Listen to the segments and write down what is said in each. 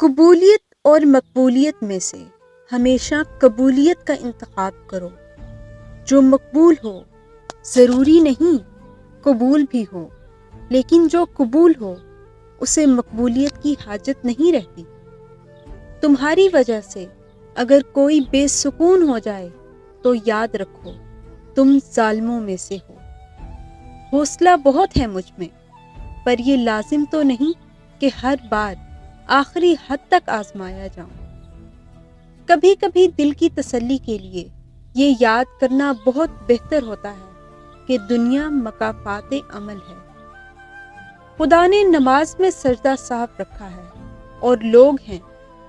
قبولیت اور مقبولیت میں سے ہمیشہ قبولیت کا انتخاب کرو۔ جو مقبول ہو ضروری نہیں قبول بھی ہو، لیکن جو قبول ہو اسے مقبولیت کی حاجت نہیں رہتی۔ تمہاری وجہ سے اگر کوئی بے سکون ہو جائے تو یاد رکھو تم ظالموں میں سے ہو۔ حوصلہ بہت ہے مجھ میں، پر یہ لازم تو نہیں کہ ہر بار آخری حد تک آزمایا جاؤں۔ کبھی کبھی دل کی تسلی کے لیے یہ یاد کرنا بہت بہتر ہوتا ہے کہ دنیا مکافات عمل ہے۔ خدا نے نماز میں سجدہ صاف رکھا ہے، اور لوگ ہیں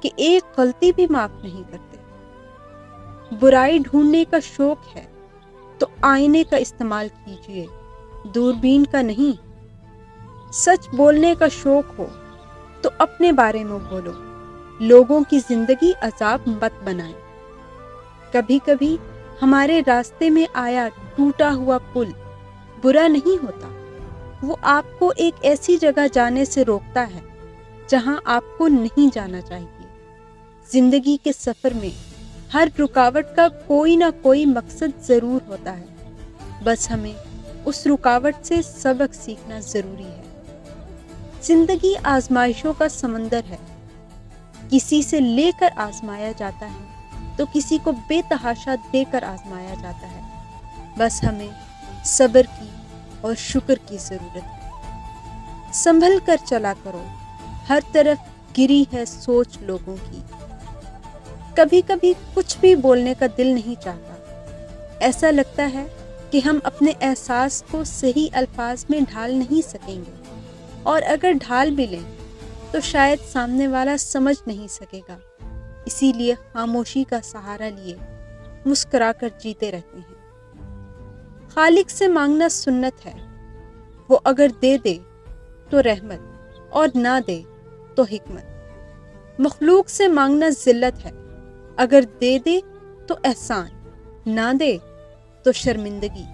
کہ ایک غلطی بھی معاف نہیں کرتے۔ برائی ڈھونڈنے کا شوق ہے تو آئینے کا استعمال کیجیے، دوربین کا نہیں۔ سچ بولنے کا شوق ہو تو اپنے بارے میں بولو، لوگوں کی زندگی عذاب مت بنائیں۔ کبھی کبھی ہمارے راستے میں آیا ٹوٹا ہوا پل برا نہیں ہوتا، وہ آپ کو ایک ایسی جگہ جانے سے روکتا ہے جہاں آپ کو نہیں جانا چاہیے۔ زندگی کے سفر میں ہر رکاوٹ کا کوئی نہ کوئی مقصد ضرور ہوتا ہے، بس ہمیں اس رکاوٹ سے سبق سیکھنا ضروری ہے۔ زندگی آزمائشوں کا سمندر ہے، کسی سے لے کر آزمایا جاتا ہے تو کسی کو بے تحاشا دے کر آزمایا جاتا ہے۔ بس ہمیں صبر کی اور شکر کی ضرورت ہے۔ سنبھل کر چلا کرو، ہر طرف گری ہے سوچ لوگوں کی۔ کبھی کبھی کچھ بھی بولنے کا دل نہیں چاہتا، ایسا لگتا ہے کہ ہم اپنے احساس کو صحیح الفاظ میں ڈھال نہیں سکیں گے، اور اگر ڈھال بھی لیں تو شاید سامنے والا سمجھ نہیں سکے گا۔ اسی لیے خاموشی کا سہارا لیے مسکرا کر جیتے رہتے ہیں۔ خالق سے مانگنا سنت ہے، وہ اگر دے دے تو رحمت اور نہ دے تو حکمت۔ مخلوق سے مانگنا ذلت ہے، اگر دے دے تو احسان، نہ دے تو شرمندگی۔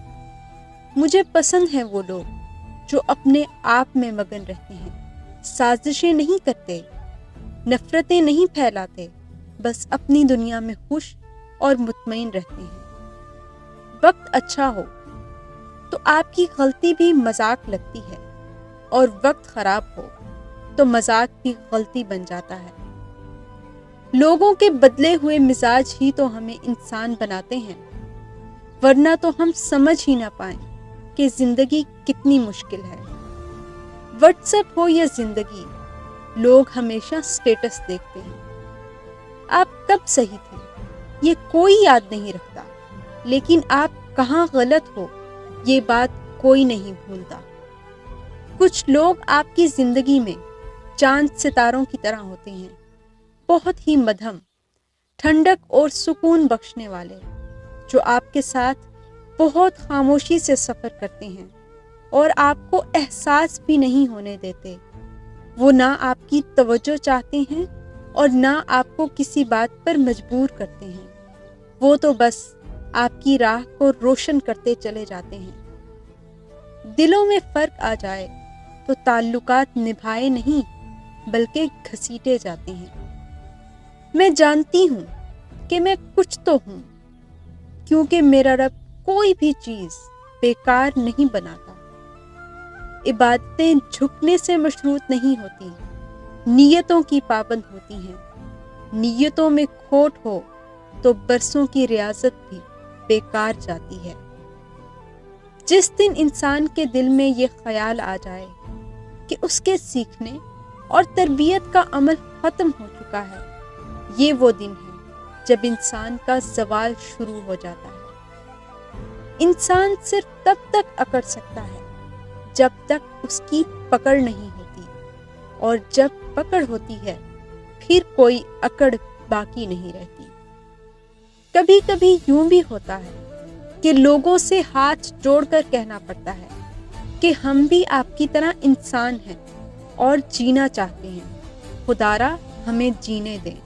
مجھے پسند ہیں وہ لوگ جو اپنے آپ میں مگن رہتے ہیں، سازشیں نہیں کرتے، نفرتیں نہیں پھیلاتے، بس اپنی دنیا میں خوش اور مطمئن رہتے ہیں۔ وقت اچھا ہو تو آپ کی غلطی بھی مذاق لگتی ہے، اور وقت خراب ہو تو مذاق بھی غلطی بن جاتا ہے۔ لوگوں کے بدلے ہوئے مزاج ہی تو ہمیں انسان بناتے ہیں، ورنہ تو ہم سمجھ ہی نہ پائیں کہ زندگی کتنی مشکل ہے۔ واٹس ایپ ہو یا زندگی، لوگ ہمیشہ سٹیٹس دیکھتے ہیں۔ آپ کب صحیح تھے یہ کوئی یاد نہیں رکھتا، لیکن آپ کہاں غلط ہو یہ بات کوئی نہیں بھولتا۔ کچھ لوگ آپ کی زندگی میں چاند ستاروں کی طرح ہوتے ہیں، بہت ہی مدھم، ٹھنڈک اور سکون بخشنے والے، جو آپ کے ساتھ بہت خاموشی سے سفر کرتے ہیں اور آپ کو احساس بھی نہیں ہونے دیتے۔ وہ نہ آپ کی توجہ چاہتے ہیں اور نہ آپ کو کسی بات پر مجبور کرتے ہیں، وہ تو بس آپ کی راہ کو روشن کرتے چلے جاتے ہیں۔ دلوں میں فرق آ جائے تو تعلقات نبھائے نہیں بلکہ گھسیٹے جاتے ہیں۔ میں جانتی ہوں کہ میں کچھ تو ہوں، کیونکہ میرا رب کوئی بھی چیز بیکار نہیں بناتا۔ عبادتیں جھکنے سے مشروط نہیں ہوتی، نیتوں کی پابند ہوتی ہیں۔ نیتوں میں کھوٹ ہو تو برسوں کی ریاضت بھی بیکار جاتی ہے۔ جس دن انسان کے دل میں یہ خیال آ جائے کہ اس کے سیکھنے اور تربیت کا عمل ختم ہو چکا ہے، یہ وہ دن ہے جب انسان کا زوال شروع ہو جاتا ہے۔ انسان صرف تب تک اکڑ سکتا ہے جب تک اس کی پکڑ نہیں ہوتی، اور جب پکڑ ہوتی ہے پھر کوئی اکڑ باقی نہیں رہتی۔ کبھی کبھی یوں بھی ہوتا ہے کہ لوگوں سے ہاتھ جوڑ کر کہنا پڑتا ہے کہ ہم بھی آپ کی طرح انسان ہیں اور جینا چاہتے ہیں، خدارا ہمیں جینے دیں۔